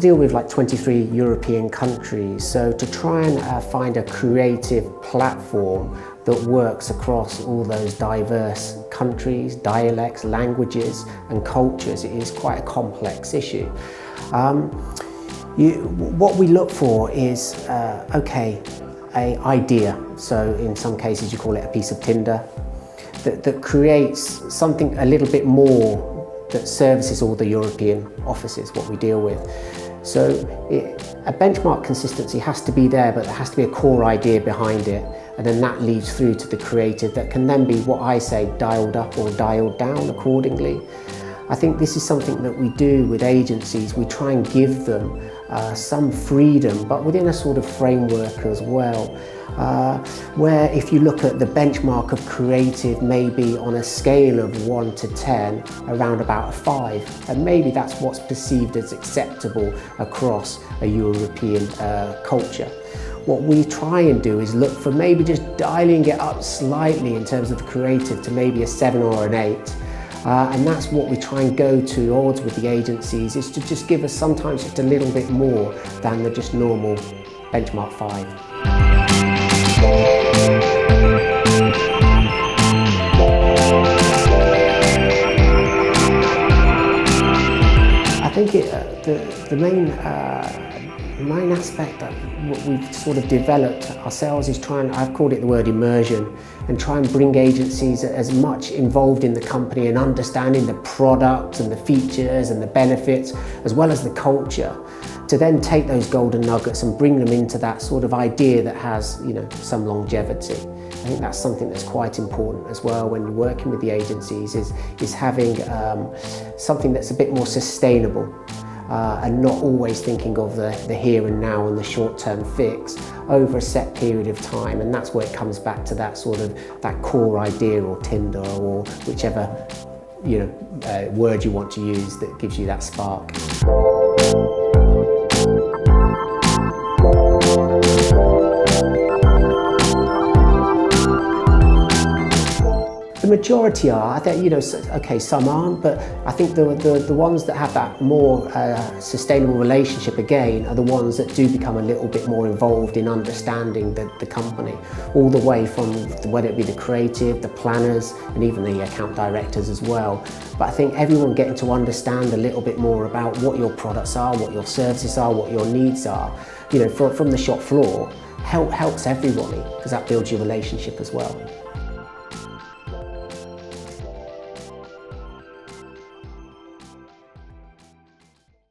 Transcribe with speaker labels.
Speaker 1: to deal with like 23 European countries, so to try and find a creative platform that works across all those diverse countries, dialects, languages and cultures is quite a complex issue. What we look for is, an idea, so in some cases you call it a piece of tinder, that creates something a little bit more that services all the European offices, what we deal with. So a benchmark consistency has to be there, but there has to be a core idea behind it, and then that leads through to the creative that can then be, what I say, dialed up or dialed down accordingly. I think this is something that we do with agencies. We try and give them some freedom, but within a sort of framework as well, where if you look at the benchmark of creative, maybe on a scale of 1 to 10, around about a 5, and maybe that's what's perceived as acceptable across a European culture. What we try and do is look for maybe just dialing it up slightly in terms of the creative to maybe a 7 or an 8. And that's what we try and go towards with the agencies, is to just give us sometimes just a little bit more than the just normal benchmark 5. I think the main aspect that we've sort of developed ourselves is I've called it the word immersion, and try and bring agencies as much involved in the company and understanding the product and the features and the benefits, as well as the culture, to then take those golden nuggets and bring them into that sort of idea that has, some longevity. I think that's something that's quite important as well when you're working with the agencies, is having something that's a bit more sustainable. And not always thinking of the here and now and the short-term fix over a set period of time, and that's where it comes back to that sort of that core idea or tinder or whichever word you want to use that gives you that spark. The majority are, I think, some aren't, but I think the ones that have that more sustainable relationship again are the ones that do become a little bit more involved in understanding the company, all the way from whether it be the creative, the planners, and even the account directors as well. But I think everyone getting to understand a little bit more about what your products are, what your services are, what your needs are, from the shop floor, helps everybody, because that builds your relationship as well.